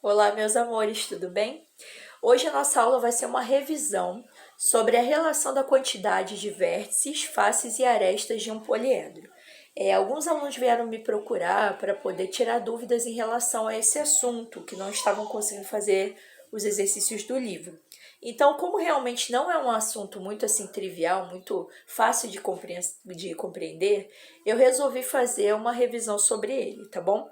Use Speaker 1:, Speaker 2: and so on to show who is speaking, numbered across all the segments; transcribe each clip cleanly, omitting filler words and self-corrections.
Speaker 1: Olá, meus amores, tudo bem? Hoje a nossa aula vai ser uma revisão sobre a relação da quantidade de vértices, faces e arestas de um poliedro. Alguns alunos vieram me procurar para poder tirar dúvidas em relação a esse assunto, que não estavam conseguindo fazer os exercícios do livro. Então, como realmente não é um assunto muito assim trivial, muito fácil de compreender, eu resolvi fazer uma revisão sobre ele, tá bom?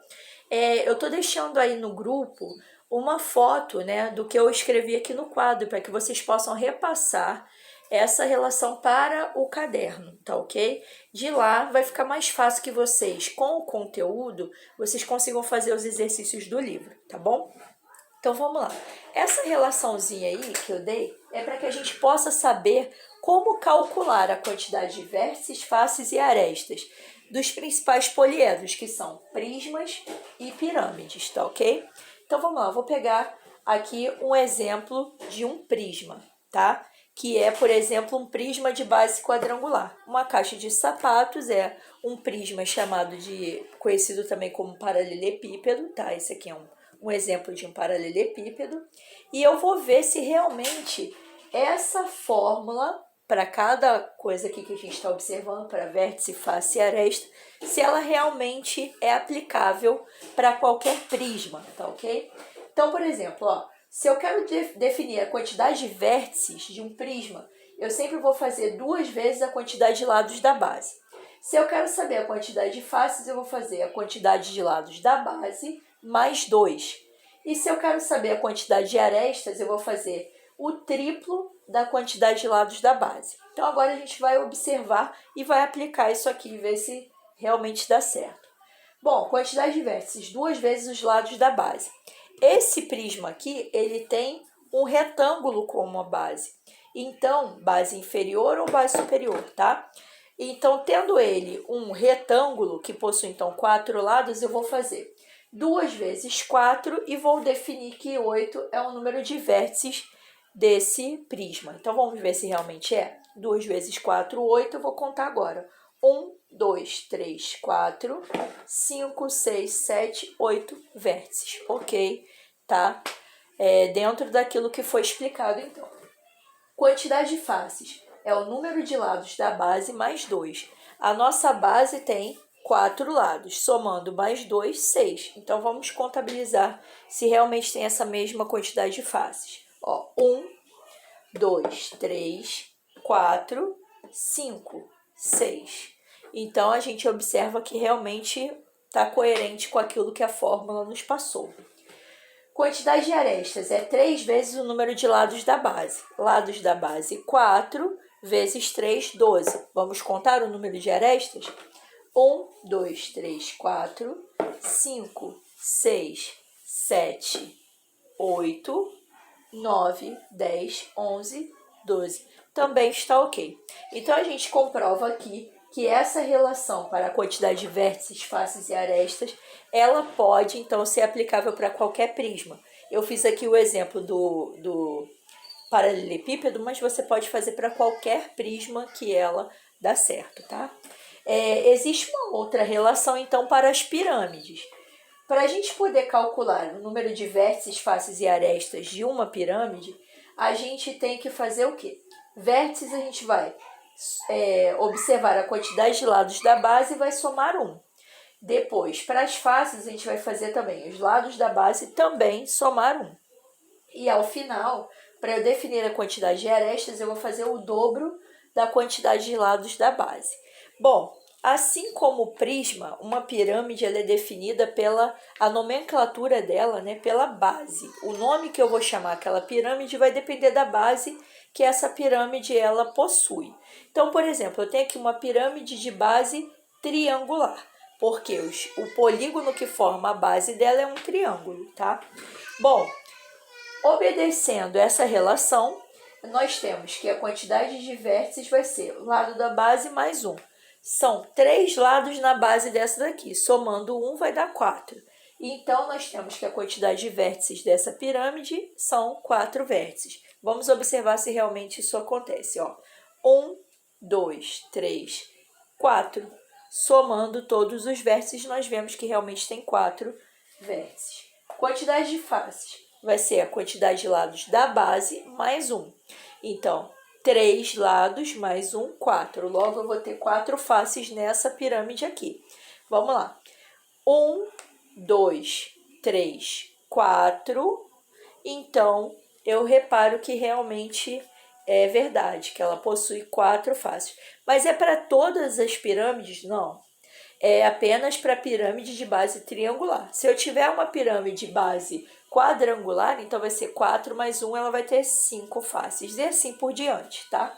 Speaker 1: Eu tô deixando aí no grupo uma foto, né, do que eu escrevi aqui no quadro, para que vocês possam repassar essa relação para o caderno, tá ok? De lá vai ficar mais fácil que vocês, com o conteúdo, vocês consigam fazer os exercícios do livro, tá bom? Então vamos lá. Essa relaçãozinha aí que eu dei é para que a gente possa saber como calcular a quantidade de vértices, faces e arestas dos principais poliedros, que são prismas e pirâmides, tá ok? Então vamos lá, eu vou pegar aqui um exemplo de um prisma, tá? Que é, por exemplo, um prisma de base quadrangular. Uma caixa de sapatos é um prisma conhecido também como paralelepípedo, tá? Esse aqui é um exemplo de um paralelepípedo. E eu vou ver se realmente essa fórmula, para cada coisa aqui que a gente está observando, para vértice, face e aresta, se ela realmente é aplicável para qualquer prisma, tá ok? Então, por exemplo, ó, se eu quero definir a quantidade de vértices de um prisma, eu sempre vou fazer 2 vezes a quantidade de lados da base. Se eu quero saber a quantidade de faces, eu vou fazer a quantidade de lados da base mais 2. E se eu quero saber a quantidade de arestas, eu vou fazer o triplo da quantidade de lados da base. Então, agora a gente vai observar e vai aplicar isso aqui e ver se realmente dá certo. Bom, quantidade de vértices, 2 vezes os lados da base. Esse prisma aqui, ele tem um retângulo como a base. Então, base inferior ou base superior, tá? Então, tendo ele um retângulo que possui, então, 4 lados, eu vou fazer 2 vezes 4 e vou definir que 8 é o número de vértices desse prisma. Então, vamos ver se realmente é. 2 vezes 4, 8. Eu vou contar agora. 1, 2, 3, 4, 5, 6, 7, 8 vértices. Ok, tá? Dentro daquilo que foi explicado, então. Quantidade de faces é o número de lados da base mais 2. A nossa base tem 4 lados, somando mais 2, 6. Então, vamos contabilizar se realmente tem essa mesma quantidade de faces. 1, 2, 3, 4, 5, 6. Então, a gente observa que realmente está coerente com aquilo que a fórmula nos passou. Quantidade de arestas é 3 vezes o número de lados da base. Lados da base, 4 vezes 3, 12. Vamos contar o número de arestas? 1, 2, 3, 4, 5, 6, 7, 8, 9, 10, 11, 12. Também está ok. Então, a gente comprova aqui que essa relação para a quantidade de vértices, faces e arestas, ela pode, então, ser aplicável para qualquer prisma. Eu fiz aqui o exemplo do paralelepípedo, mas você pode fazer para qualquer prisma que ela dá certo, tá? Existe uma outra relação, então, para as pirâmides. Para a gente poder calcular o número de vértices, faces e arestas de uma pirâmide, a gente tem que fazer o quê? Vértices a gente vai observar a quantidade de lados da base e vai somar 1. Depois, para as faces, a gente vai fazer também os lados da base também somar 1. E ao final, para eu definir a quantidade de arestas, eu vou fazer o dobro da quantidade de lados da base. Bom, assim como o prisma, uma pirâmide ela é definida pela a nomenclatura dela, né, pela base. O nome que eu vou chamar aquela pirâmide vai depender da base que essa pirâmide ela possui. Então, por exemplo, eu tenho aqui uma pirâmide de base triangular, porque o polígono que forma a base dela é um triângulo, tá? Bom, obedecendo essa relação, nós temos que a quantidade de vértices vai ser o lado da base mais 1. São 3 lados na base dessa daqui. Somando 1 vai dar 4. Então, nós temos que a quantidade de vértices dessa pirâmide são 4 vértices. Vamos observar se realmente isso acontece. 1, 2, 3, 4. Somando todos os vértices, nós vemos que realmente tem 4 vértices. quantidade de faces vai ser a quantidade de lados da base mais 1. Então, 3 lados mais 1, 4. Logo, eu vou ter 4 faces nessa pirâmide aqui. Vamos lá. 1, 2, 3, 4. Então, eu reparo que realmente é verdade, que ela possui 4 faces. Mas é para todas as pirâmides? Não. É apenas para a pirâmide de base triangular. Se eu tiver uma pirâmide de base quadrangular, então vai ser 4 mais 1, ela vai ter 5 faces. E assim por diante, tá?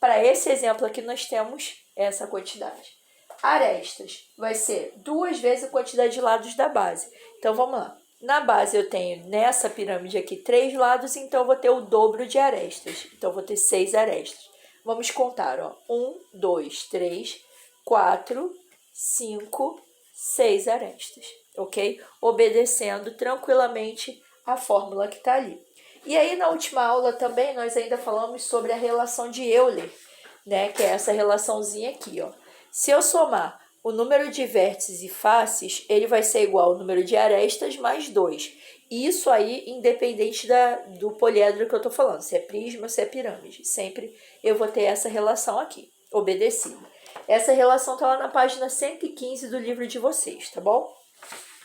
Speaker 1: Para esse exemplo aqui, nós temos essa quantidade. Arestas vai ser 2 vezes a quantidade de lados da base. Então, vamos lá. Na base, eu tenho nessa pirâmide aqui 3 lados, então eu vou ter o dobro de arestas. Então, eu vou ter 6 arestas. Vamos contar, ó. 1, 2, 3, 4, 5, 6 arestas, ok? Obedecendo tranquilamente a fórmula que está ali. E aí, na última aula também, nós ainda falamos sobre a relação de Euler, né? Que é essa relaçãozinha aqui, ó. Se eu somar o número de vértices e faces, ele vai ser igual ao número de arestas mais 2. Isso aí, independente do poliedro que eu estou falando, se é prisma ou se é pirâmide. Sempre eu vou ter essa relação aqui, obedecida. Essa relação está lá na página 115 do livro de vocês, tá bom?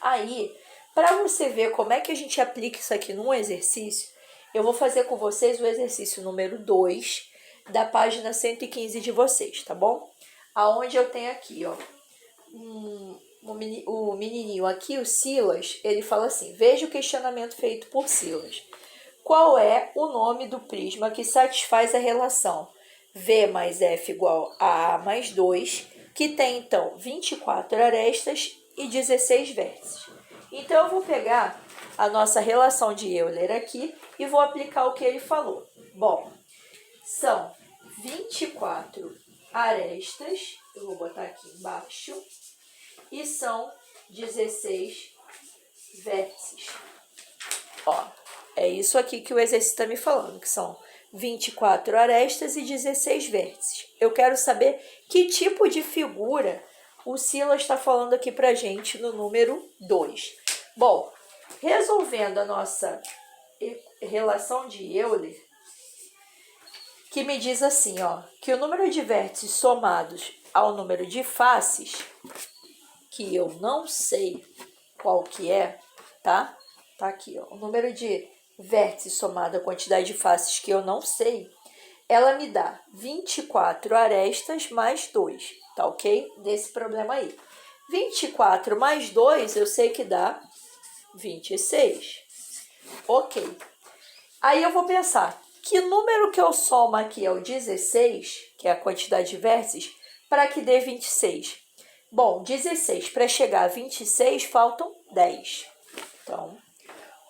Speaker 1: Aí, para você ver como é que a gente aplica isso aqui num exercício, eu vou fazer com vocês o exercício número 2 da página 115 de vocês, tá bom? Aonde eu tenho aqui, ó, o menininho aqui, o Silas, ele fala assim: veja o questionamento feito por Silas. Qual é o nome do prisma que satisfaz a relação V mais F igual a A mais 2, que tem, então, 24 arestas e 16 vértices? Então, eu vou pegar a nossa relação de Euler aqui e vou aplicar o que ele falou. Bom, são 24 arestas, eu vou botar aqui embaixo, e são 16 vértices. Ó, é isso aqui que o exercício está me falando, que são 24 arestas e 16 vértices. Eu quero saber que tipo de figura o Silas está falando aqui para a gente no número 2. Bom, resolvendo a nossa relação de Euler, que me diz assim, ó, que o número de vértices somados ao número de faces, que eu não sei qual que é, tá? Tá aqui, ó, o número de vértices somado à quantidade de faces que eu não sei, ela me dá 24 arestas mais 2, tá ok? Desse problema aí. 24 mais 2, eu sei que dá 26. Ok. Aí eu vou pensar, que número que eu somo aqui é o 16, que é a quantidade de vértices, para que dê 26? Bom, 16, para chegar a 26, faltam 10. Então,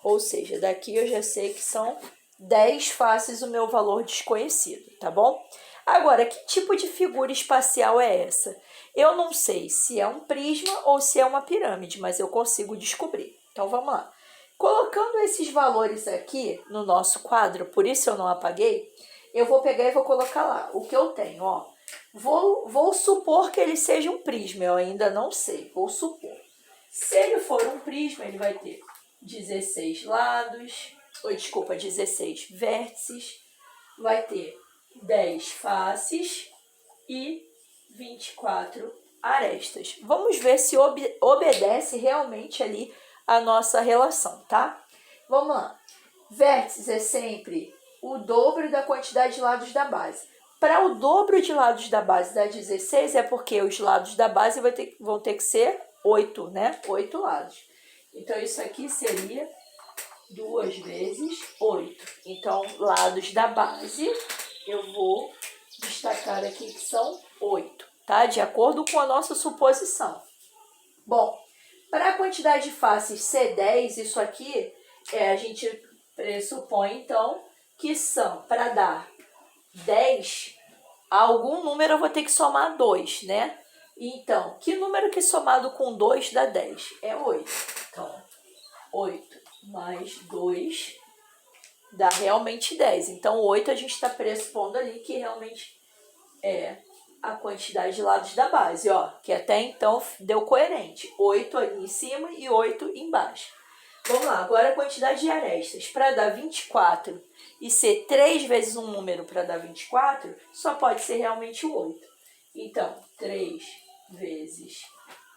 Speaker 1: ou seja, daqui eu já sei que são 10 faces o meu valor desconhecido, tá bom? Agora, que tipo de figura espacial é essa? Eu não sei se é um prisma ou se é uma pirâmide, mas eu consigo descobrir. Então, vamos lá. Colocando esses valores aqui no nosso quadro, por isso eu não apaguei, eu vou pegar e vou colocar lá o que eu tenho, ó. Vou supor que ele seja um prisma, eu ainda não sei, vou supor. Se ele for um prisma, ele vai ter 16 lados, 16 vértices, vai ter 10 faces e 24 arestas. Vamos ver se obedece realmente ali a nossa relação, tá? Vamos lá. Vértices é sempre o dobro da quantidade de lados da base. Para o dobro de lados da base dar 16, é porque os lados da base vão ter que ser 8, né? 8 lados. Então, isso aqui seria 2 vezes 8. Então, lados da base, eu vou destacar aqui que são 8, tá? De acordo com a nossa suposição. Bom, para a quantidade de faces ser 10, isso aqui, a gente pressupõe, então, que são, para dar 10, algum número eu vou ter que somar 2, né? Então, que número que somado com 2 dá 10? É 8. Então, 8 mais 2 dá realmente 10. Então, 8 a gente está pressupondo ali que realmente é a quantidade de lados da base, ó, que até então deu coerente. 8 ali em cima e 8 embaixo. Vamos lá, agora a quantidade de arestas. Para dar 24 e ser 3 vezes um número para dar 24, só pode ser realmente o 8. Então, 3 vezes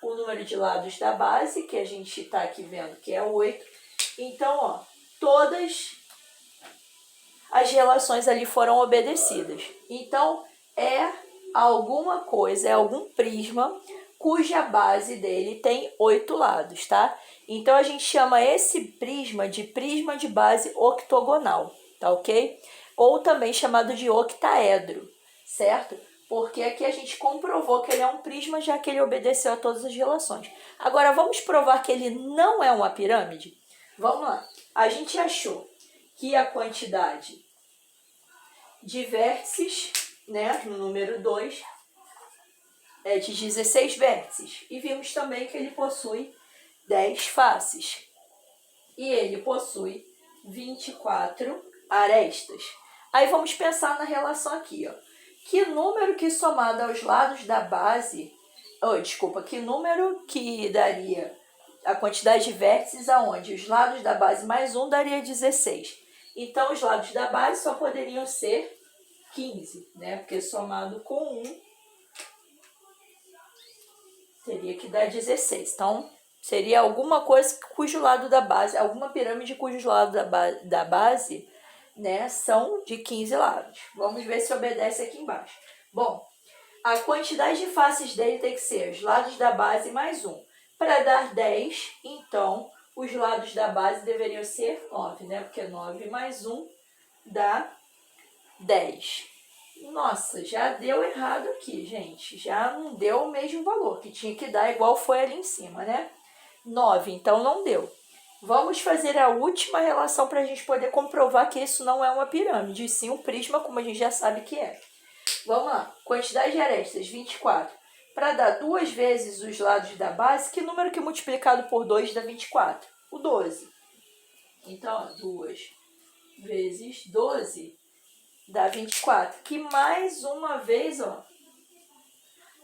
Speaker 1: o número de lados da base, que a gente está aqui vendo que é 8. Então, ó, todas as relações ali foram obedecidas. Então, é alguma coisa, é algum prisma cuja base dele tem 8 lados, tá? Então, a gente chama esse prisma de base octogonal, tá ok? Ou também chamado de octaedro, certo? Porque aqui a gente comprovou que ele é um prisma, já que ele obedeceu a todas as relações. Agora, vamos provar que ele não é uma pirâmide? Vamos lá. A gente achou que a quantidade de vértices, né, no número 2, é de 16 vértices. E vimos também que ele possui 10 faces. E ele possui 24 arestas. Aí vamos pensar na relação aqui, ó. Que número que somado aos lados da base... que número que daria a quantidade de vértices aonde os lados da base mais 1 daria 16. Então, os lados da base só poderiam ser 15, né? Porque somado com 1 teria que dar 16. Então, seria alguma coisa cujo lado da base, alguma pirâmide cujos lados da base, né, são de 15 lados. Vamos ver se obedece aqui embaixo. Bom, a quantidade de faces dele tem que ser os lados da base mais 1. Para dar 10, então, os lados da base deveriam ser 9, né? Porque 9 mais 1 dá 10. Nossa, já deu errado aqui, gente. Já não deu o mesmo valor, que tinha que dar igual foi ali em cima, né? 9, então não deu. Vamos fazer a última relação para a gente poder comprovar que isso não é uma pirâmide, e sim um prisma, como a gente já sabe que é. Vamos lá. Quantidade de arestas, 24. Para dar 2 vezes os lados da base, que número que multiplicado por 2 dá 24? O 12. Então, 2 vezes 12 dá 24. Que mais uma vez, ó,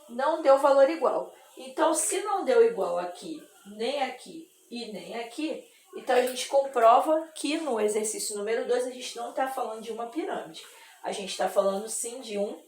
Speaker 1: não deu valor igual. Então, se não deu igual aqui e nem aqui, então a gente comprova que no exercício número 2 a gente não está falando de uma pirâmide. A gente está falando sim de um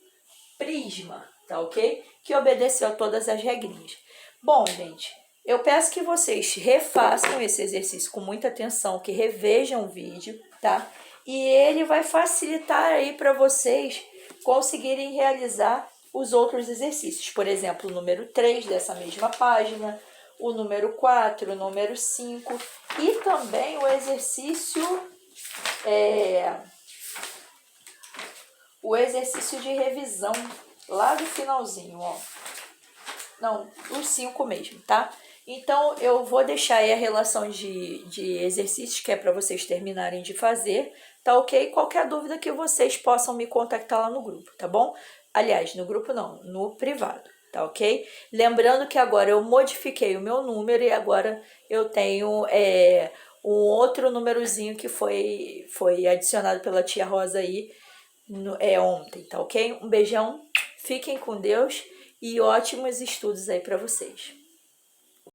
Speaker 1: prisma, tá ok? Que obedeceu a todas as regrinhas. Bom, gente, eu peço que vocês refaçam esse exercício com muita atenção, que revejam o vídeo, tá? E ele vai facilitar aí para vocês conseguirem realizar os outros exercícios. Por exemplo, o número 3 dessa mesma página, o número 4, o número 5 e também o exercício de revisão lá do finalzinho, ó. Não, os 5 mesmo, tá? Então, eu vou deixar aí a relação de exercícios, que é para vocês terminarem de fazer, tá ok? Qualquer dúvida que vocês possam me contactar lá no grupo, tá bom? Aliás, no grupo não, no privado, tá ok? Lembrando que agora eu modifiquei o meu número e agora eu tenho um outro númerozinho que foi adicionado pela tia Rosa aí ontem, tá ok? Um beijão, fiquem com Deus e ótimos estudos aí para vocês.